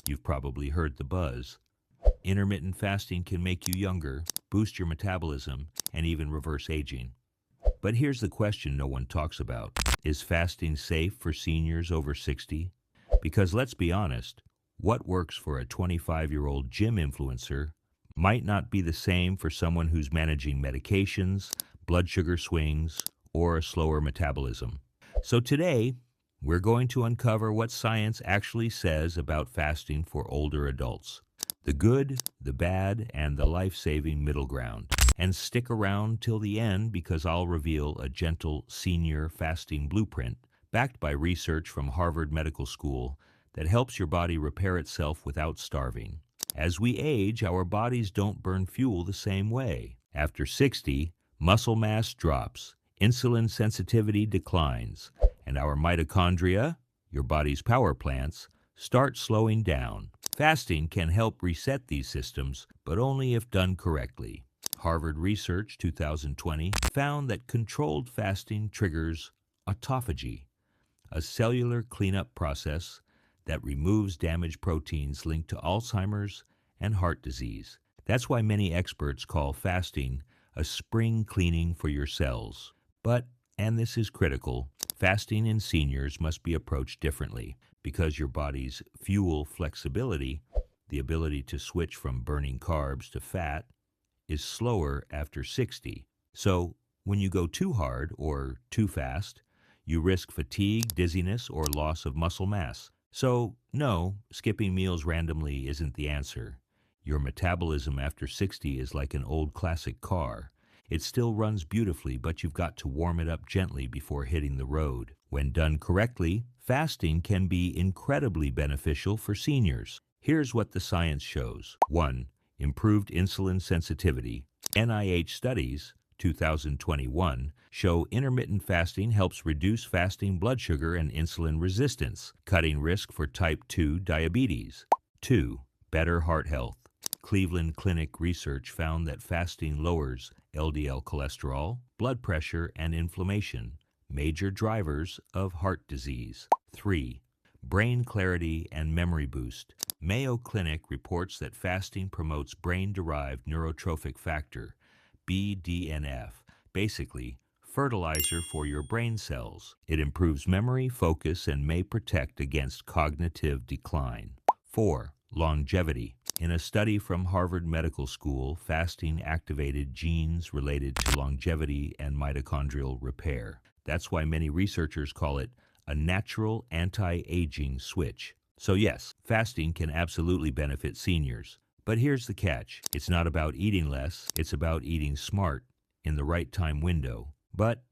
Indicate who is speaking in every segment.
Speaker 1: You've probably heard the buzz. Intermittent fasting can make you younger, boost your metabolism, and even reverse aging. But here's the question no one talks about. Is fasting safe for seniors over 60? Because let's be honest, what works for a 25-year-old gym influencer might not be the same for someone who's managing medications, blood sugar swings, or a slower metabolism. So today, we're going to uncover what science actually says about fasting for older adults. The good, the bad, and the life-saving middle ground. And stick around till the end because I'll reveal a gentle senior fasting blueprint backed by research from Harvard Medical School that helps your body repair itself without starving. As we age, our bodies don't burn fuel the same way. After 60, muscle mass drops, insulin sensitivity declines, and our mitochondria, your body's power plants, start slowing down. Fasting can help reset these systems, but only if done correctly. Harvard Research 2020 found that controlled fasting triggers autophagy, a cellular cleanup process that removes damaged proteins linked to Alzheimer's and heart disease. That's why many experts call fasting a spring cleaning for your cells. But, and this is critical, fasting in seniors must be approached differently because your body's fuel flexibility, the ability to switch from burning carbs to fat, is slower after 60. So when you go too hard or too fast, you risk fatigue, dizziness, or loss of muscle mass. So no, skipping meals randomly isn't the answer. Your metabolism after 60 is like an old classic car. It still runs beautifully, but you've got to warm it up gently before hitting the road. When done correctly, fasting can be incredibly beneficial for seniors. Here's what the science shows. 1. Improved insulin sensitivity. NIH studies, 2021, show intermittent fasting helps reduce fasting blood sugar and insulin resistance, cutting risk for type 2 diabetes. 2. Better heart health. Cleveland Clinic research found that fasting lowers LDL cholesterol, blood pressure, and inflammation, major drivers of heart disease. 3. Brain clarity and memory boost. Mayo Clinic reports that fasting promotes brain-derived neurotrophic factor, BDNF, basically fertilizer for your brain cells. It improves memory, focus, and may protect against cognitive decline. 4. Longevity. In a study from Harvard Medical School, fasting activated genes related to longevity and mitochondrial repair. That's why many researchers call it a natural anti-aging switch. So yes, fasting can absolutely benefit seniors. But here's the catch. It's not about eating less, it's about eating smart in the right time window. But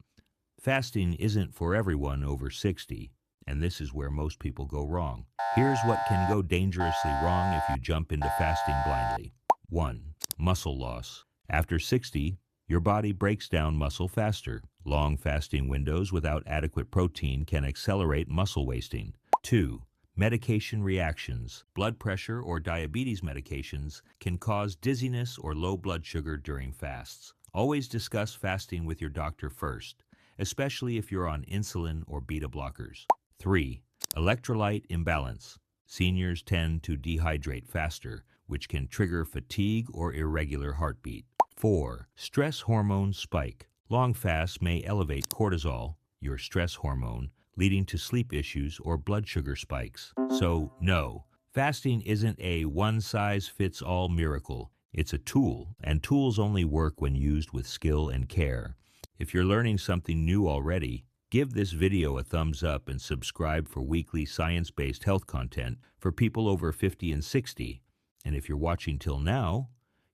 Speaker 1: fasting isn't for everyone over 60, and this is where most people go wrong. Here's what can go dangerously wrong if you jump into fasting blindly. 1. Muscle loss. After 60, your body breaks down muscle faster. Long fasting windows without adequate protein can accelerate muscle wasting. 2. Medication reactions. Blood pressure or diabetes medications can cause dizziness or low blood sugar during fasts. Always discuss fasting with your doctor first, especially if you're on insulin or beta blockers. 3. Electrolyte imbalance. Seniors tend to dehydrate faster, which can trigger fatigue or irregular heartbeat. 4. Stress hormone spike. Long fasts may elevate cortisol, your stress hormone, leading to sleep issues or blood sugar spikes. So no, fasting isn't a one-size-fits-all miracle. It's a tool, and tools only work when used with skill and care. If you're learning something new already, give this video a thumbs up and subscribe for weekly science-based health content for people over 50 and 60. And if you're watching till now,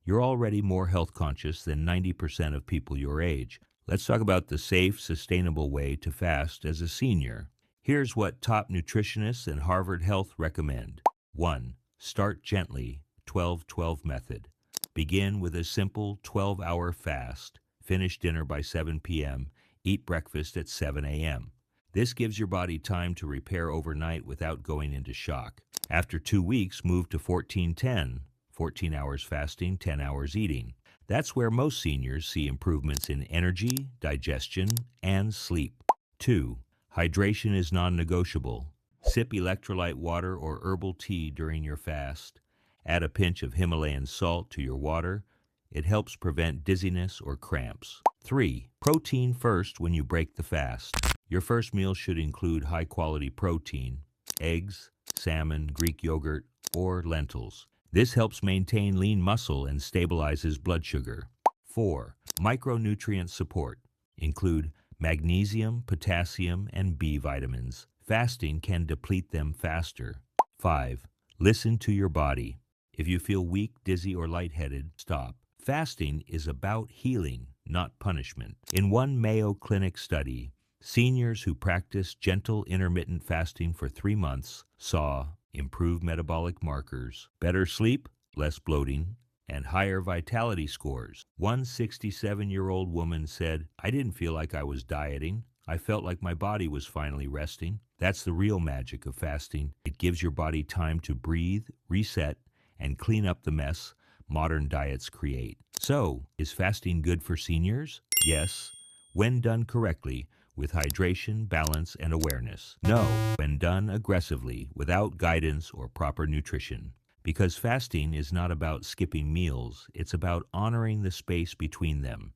Speaker 1: you're already more health conscious than 90% of people your age. Let's talk about the safe, sustainable way to fast as a senior. Here's what top nutritionists and Harvard Health recommend. 1. Start gently, 12-12 method. Begin with a simple 12-hour fast. Finish dinner by 7 p.m. Eat breakfast at 7 a.m. This gives your body time to repair overnight without going into shock. After 2 weeks, move to 14-10. 14 hours fasting, 10 hours eating. That's where most seniors see improvements in energy, digestion, and sleep. 2. Hydration is non-negotiable. Sip electrolyte water or herbal tea during your fast. Add a pinch of Himalayan salt to your water. It helps prevent dizziness or cramps. 3. Protein first when you break the fast. Your first meal should include high-quality protein, eggs, salmon, Greek yogurt, or lentils. This helps maintain lean muscle and stabilizes blood sugar. 4. Micronutrient support. Include magnesium, potassium, and B vitamins. Fasting can deplete them faster. 5. Listen to your body. If you feel weak, dizzy, or lightheaded, stop. Fasting is about healing, not punishment. In one Mayo Clinic study, seniors who practiced gentle intermittent fasting for 3 months saw improved metabolic markers, better sleep, less bloating, and higher vitality scores. One 67-year-old woman said, "I didn't feel like I was dieting. I felt like my body was finally resting." That's the real magic of fasting. It gives your body time to breathe, reset, and clean up the mess modern diets create. So, is fasting good for seniors? Yes, when done correctly, with hydration, balance, and awareness. No, when done aggressively, without guidance or proper nutrition. Because fasting is not about skipping meals, it's about honoring the space between them.